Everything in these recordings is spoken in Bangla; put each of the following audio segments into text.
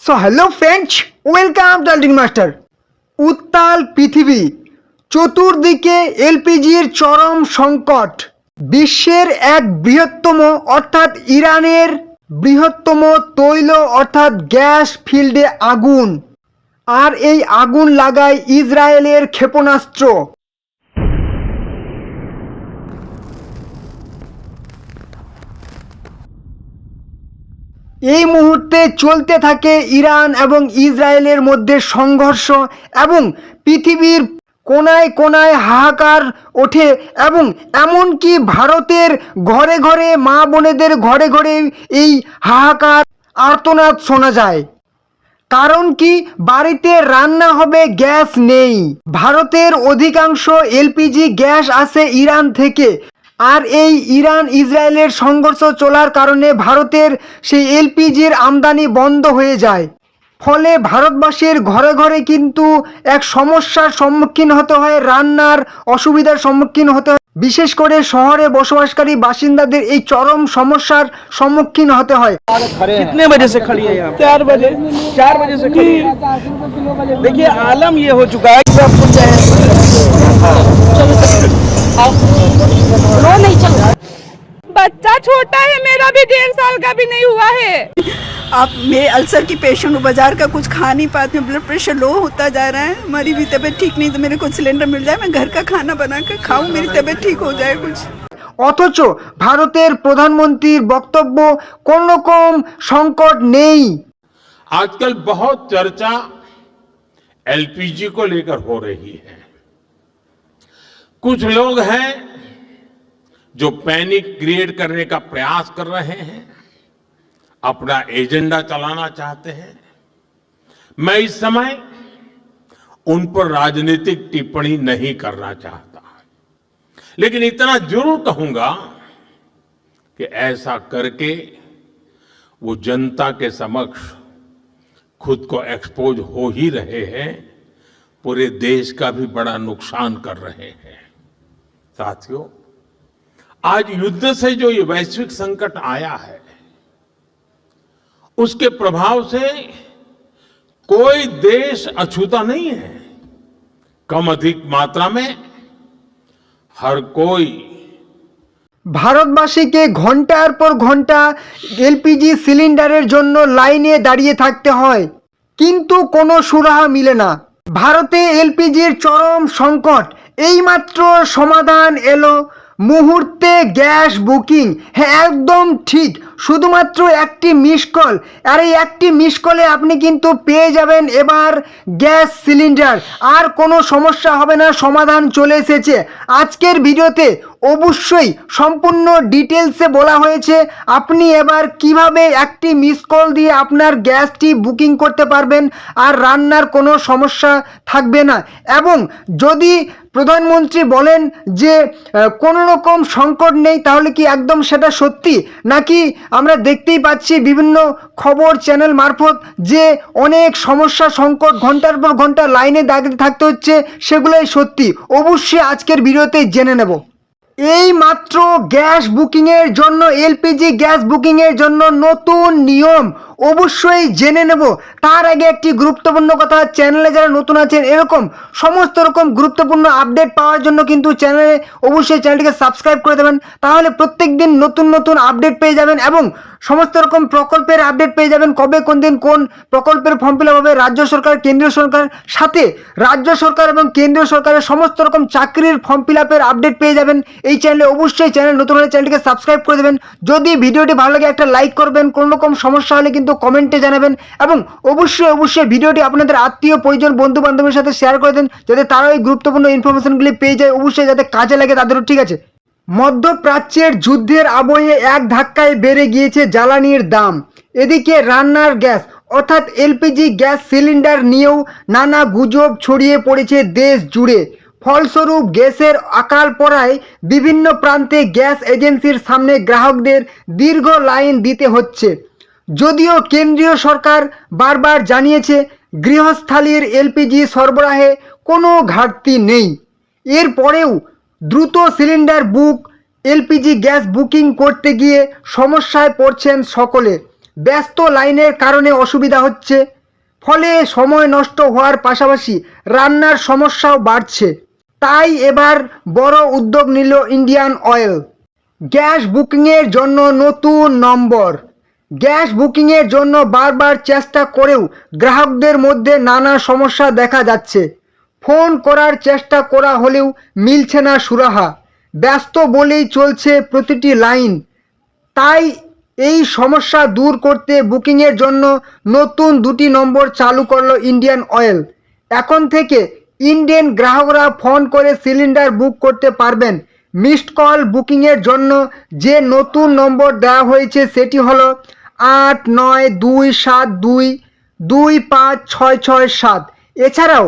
So hello friends, welcome to আল্টিং মাস্টার। উত্তাল পৃথিবী, চতুর্দিকে এলপিজির চরম সংকট, বিশ্বের এক বৃহত্তম অর্থাৎ ইরানের বৃহত্তম তৈল অর্থাৎ গ্যাস ফিল্ডে আগুন, আর এই আগুন লাগায় ইসরায়েলের ক্ষেপণাস্ত্র। এই মুহূর্তে চলতে থাকে ইরান এবং ইসরায়েলের মধ্যে সংঘর্ষ এবং পৃথিবীর কোনায় কোনায় হাহাকার ওঠে এবং এমনকি ভারতের ঘরে ঘরে মা বোনেদের ঘরে ঘরে এই হাহাকার আর্তনাদ শোনা যায়। কারণ কি, বাড়িতে রান্না হবে, গ্যাস নেই। ভারতের অধিকাংশ এলপিজি গ্যাস আসে ইরান থেকে, আর এই ইরান ইসরায়েলের সংঘর্ষ চলার কারণে ভারতের সেই এলপিজির আমদানি বন্ধ হয়ে যায়। ফলে ভারতবাসীর ঘরে ঘরে কিন্তু এক সমস্যার সম্মুখীন হতে হয়, রান্নার অসুবিধার সম্মুখীন হতে হয়। বিশেষ করে শহরে বসবাসকারী বাসিন্দাদের এই চরম সমস্যার সম্মুখীন হতে হয়। कितने बजे से खड़ी है यहाँ पे? 4 बजे से खड़ी है। देखिए आलम ये हो चुका है कि सब कुछ नहीं चल रहा। बच्चा छोटा है, मेरा भी 1.5 साल का भी नहीं हुआ है। आप मैं अल्सर की पेशेंट हूँ, बाजार का कुछ खा नहीं पाती हूँ, ब्लड प्रेशर लो होता जा रहा है, हमारी भी तबीयत ठीक नहीं, तो मेरे को सिलेंडर मिल जाए, मैं घर का खाना बना कर खाऊं, मेरी तबीयत ठीक हो जाए कुछ। অথচ ভারতের প্রধানমন্ত্রীর বক্তব্য কোন রকম সংকট নেই। आजकल बहुत चर्चा एलपीजी को लेकर हो रही है। कुछ लोग हैं जो पैनिक क्रिएट करने का प्रयास कर रहे हैं, अपना एजेंडा चलाना चाहते हैं। मैं इस समय उन पर राजनीतिक टिप्पणी नहीं करना चाहता, लेकिन इतना जरूर कहूंगा कि ऐसा करके वो जनता के समक्ष खुद को एक्सपोज हो ही रहे हैं, पूरे देश का भी बड़ा नुकसान कर रहे हैं। साथियों, आज युद्ध से जो ये वैश्विक संकट आया है, उसके प्रभाव से कोई देश अछूता नहीं है। कम अधिक मात्रा में हर कोई ভারতবাসীকে ঘন্টার পর ঘন্টা এলপিজি সিলিন্ডারের জন্য লাইনে দাঁড়িয়ে থাকতে হয়, কিন্তু কোনো সুরাহা মিলে না। ভারতে এলপিজির চরম সংকট, এইমাত্র সমাধান এলো মুহূর্তে গ্যাস বুকিং। হ্যাঁ, একদম ঠিক, শুধুমাত্র একটি মিস কল, আর এই একটি মিস কলে আপনি কিন্তু পেয়ে যাবেন এবার গ্যাস সিলিন্ডার। আর কোনো সমস্যা হবে না, সমাধান চলে এসেছে। আজকের ভিডিওতে অবশ্যই সম্পূর্ণ ডিটেলসে বলা হয়েছে আপনি এবার কিভাবে একটি মিস কল দিয়ে আপনার গ্যাসটি বুকিং করতে পারবেন, আর রান্নার কোনো সমস্যা থাকবে না। এবং যদি প্রধানমন্ত্রী বলেন যে কোনো রকম সংকট নেই, তাহলে কি একদম সেটা সত্যি, নাকি আমরা দেখতেই পাচ্ছি বিভিন্ন খবর চ্যানেল মারফত যে অনেক সমস্যা সংকট, ঘন্টার পর ঘন্টা লাইনে দাঁড়িয়ে থাকতে হচ্ছে, সেগুলোই সত্যি? অবশ্যই আজকের ভিডিওতে জেনে নেব। এই মাত্র গ্যাস বুকিংয়ের জন্য, এলপিজি গ্যাস বুকিংয়ের জন্য নতুন নিয়ম অবশ্যই জেনে নেব। তার আগে একটি গুরুত্বপূর্ণ কথা, চ্যানেলে যারা নতুন আছেন এরকম সমস্ত রকম গুরুত্বপূর্ণ আপডেট পাওয়ার জন্য কিন্তু চ্যানেলে অবশ্যই চ্যানেলটিকে সাবস্ক্রাইব করে দেবেন, তাহলে প্রত্যেক দিন নতুন নতুন আপডেট পেয়ে যাবেন এবং সমস্ত রকম প্রকল্পের আপডেট পেয়ে যাবেন। কবে কোন দিন কোন প্রকল্পের ফর্ম ফিল আপ হবে, রাজ্য সরকার কেন্দ্রীয় সরকার, সাথে রাজ্য সরকার এবং কেন্দ্রীয় সরকারের সমস্ত রকম চাকরির ফর্ম ফিল আপের আপডেট পেয়ে যাবেন এই চ্যানেলে। অবশ্যই চ্যানেল নতুন হলে চ্যানেলটিকে সাবস্ক্রাইব করে দেবেন। যদি ভিডিওটি ভালো লাগে একটা লাইক করবেন, কোনো রকম সমস্যা হলে কিন্তু কমেন্টে জানাবেন, এবং অবশ্যই অবশ্যই ভিডিওটি আপনাদের আত্মীয় পরিজন বন্ধু বান্ধবের সাথে শেয়ার করে দেন, যাতে তারাও এই গুরুত্বপূর্ণ ইনফরমেশনগুলি পেয়ে যায়, অবশ্যই যাতে কাজে লাগে তাদেরও। ঠিক আছে, মধ্যপ্রাচ্যের যুদ্ধের আবহে এক ধাক্কায় বেড়ে গিয়েছে জ্বালানির দাম। এদিকে রান্নার গ্যাস অর্থাৎ এলপিজি গ্যাস সিলিন্ডার নিয়েও নানা গুজব ছড়িয়ে পড়েছে দেশ জুড়ে। ফলস্বরূপ গ্যাসের আকাল পড়ায় বিভিন্ন প্রান্তে গ্যাস এজেন্সির সামনে গ্রাহকদের দীর্ঘ লাইন দিতে হচ্ছে। যদিও কেন্দ্রীয় সরকার বারবার জানিয়েছে গৃহস্থালির এলপিজি সরবরাহে কোনো ঘাটতি নেই, এরপরেও দ্রুত cylinder book, LPG gas booking করতে গিয়ে সমস্যায় পড়ছেন সকলে। ব্যস্ত লাইনের কারণে অসুবিধা হচ্ছে, ফলে সময় নষ্ট হওয়ার পাশাপাশি রান্নার সমস্যাও বাড়ছে। তাই এবার বড় উদ্যোগ নিল ইন্ডিয়ান অয়েল। গ্যাস বুকিংয়ের জন্য নতুন নম্বর। গ্যাস বুকিংয়ের জন্য বারবার চেষ্টা করেও গ্রাহকদের মধ্যে নানা সমস্যা দেখা যাচ্ছে। ফোন করার চেষ্টা করা হলেও মিলছে না সুরাহা। ব্যস্ত বলেই চলছে প্রতিটি লাইন। তাই এই সমস্যা দূর করতে বুকিংয়ের জন্য নতুন 2টি নম্বর চালু করলো ইন্ডিয়ান অয়েল। এখন থেকে ইন্ডিয়ান গ্রাহকরা ফোন করে সিলিন্ডার বুক করতে পারবেন। মিসড কল বুকিংয়ের জন্য যে নতুন নম্বর দেওয়া হয়েছে সেটি হলো 8927225667। এছাড়াও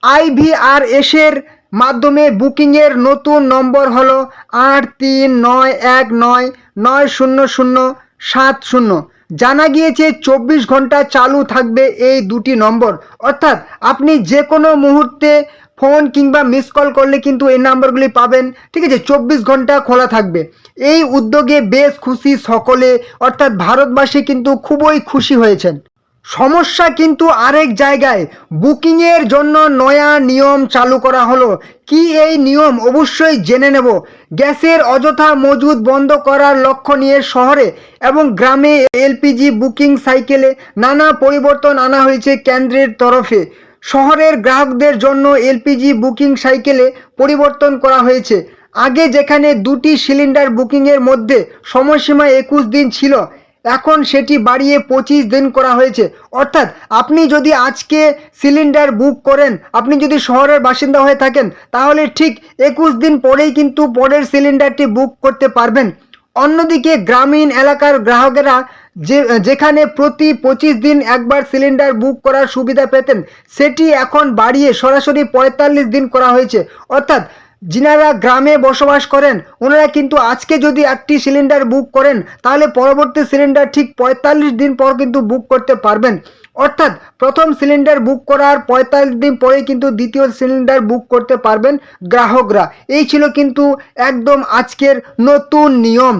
IVRS এর মাধ্যমে বুকিংয়ের নতুন নম্বর হলো 8391990070। জানা গিয়েছে 24 ঘন্টা চালু থাকবে এই 2টি নম্বর, অর্থাৎ আপনি যে কোনো মুহূর্তে ফোন কিংবা মিস কল করলে কিন্তু এই নাম্বারগুলি পাবেন। ঠিক আছে, 24 ঘন্টা খোলা থাকবে। এই উদ্যোগে বেশ খুশি সকলে, অর্থাৎ ভারতবাসী কিন্তু খুবই খুশি হয়েছেন। সমস্যা কিন্তু আরেক জায়গায়। বুকিংয়ের জন্য নয়া নিয়ম চালু করা হলো। কি এই নিয়ম অবশ্যই জেনে নেব। গ্যাসের অযথা মজুদ বন্ধ করার লক্ষ্য নিয়ে শহরে এবং গ্রামে এলপিজি বুকিং সাইকেলে নানা পরিবর্তন আনা হয়েছে কেন্দ্রের তরফে। শহরের গ্রাহকদের জন্য এলপিজি বুকিং সাইকেলে পরিবর্তন করা হয়েছে। আগে যেখানে 2টি সিলিন্ডার বুকিংয়ের মধ্যে সময়সীমা 21 দিন ছিল, এখন সেটি বাড়িয়ে 25 দিন করা হয়েছে। অর্থাৎ আপনি যদি আজকে সিলিন্ডার বুক করেন, আপনি যদি শহরের বাসিন্দা হয়ে থাকেন, তাহলে ঠিক 21 দিন পরেই কিন্তু পরের সিলিন্ডারটি বুক করতে পারবেন। অন্যদিকে গ্রামীণ এলাকার গ্রাহকেরা যেখানে প্রতি 25 দিন একবার সিলিন্ডার বুক করার সুবিধা পেতেন, সেটি এখন বাড়িয়ে সরাসরি 45 দিন করা হয়েছে। অর্থাৎ যিনারা গ্রামে বসবাস করেন ওনারা কিন্তু আজকে যদি একটি সিলিন্ডার বুক করেন, তাহলে পরবর্তী সিলিন্ডার ঠিক 45 দিন পর কিন্তু বুক করতে পারবেন। অর্থাৎ প্রথম সিলিন্ডার বুক করার 45 দিন পরেই কিন্তু দ্বিতীয় সিলিন্ডার বুক করতে পারবেন গ্রাহকরা। এই ছিল কিন্তু একদম আজকের নতুন নিয়ম।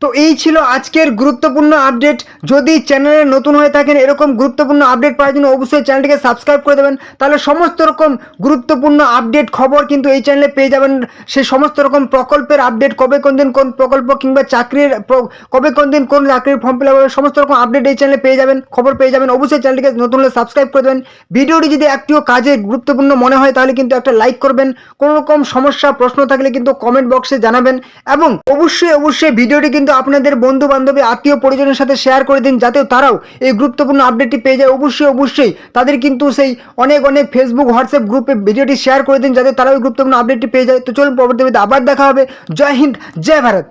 তো এই ছিল আজকের গুরুত্বপূর্ণ আপডেট। যদি চ্যানেলে নতুন হয়ে থাকেন, এরকম গুরুত্বপূর্ণ আপডেট পাওয়ার জন্য অবশ্যই চ্যানেলটিকে সাবস্ক্রাইব করে দেবেন। তাহলে সমস্ত রকম গুরুত্বপূর্ণ আপডেট খবর কিন্তু এই চ্যানেলে পেয়ে যাবেন। সেই সমস্ত রকম প্রকল্পের আপডেট, কবে কোন দিন কোন প্রকল্প কিংবা চাকরির কবে কোন দিন কোন চাকরির ফর্ম ফিল আপ হবে, সমস্ত রকম আপডেট এই চ্যানেলে পেয়ে যাবেন, খবর পেয়ে যাবেন। অবশ্যই চ্যানেলটিকে নতুন হলে সাবস্ক্রাইব করে দেবেন। ভিডিওটি যদি একটিও কাজে গুরুত্বপূর্ণ মনে হয় তাহলে কিন্তু একটা লাইক করবেন। কোনো রকম সমস্যা প্রশ্ন থাকলে কিন্তু কমেন্ট বক্সে জানাবেন। এবং অবশ্যই ভিডিওটি কিন্তু আপনাদের বন্ধু বান্ধবী আত্মীয় পরিজনের সাথে শেয়ার করে দিন, যাতে তারাও এই গুরুত্বপূর্ণ আপডেটটি পেয়ে যায়। অবশ্যই তাদের কিন্তু সেই অনেক ফেসবুক হোয়াটসঅ্যাপ গ্রুপে ভিডিওটি শেয়ার করে দিন, যাতে তারাও এই গুরুত্বপূর্ণ আপডেটটি পেয়ে যায়। তো চলুন পরবর্তী ভিডিওতে আবার দেখা হবে। জয় হিন্দ, জয় ভারত।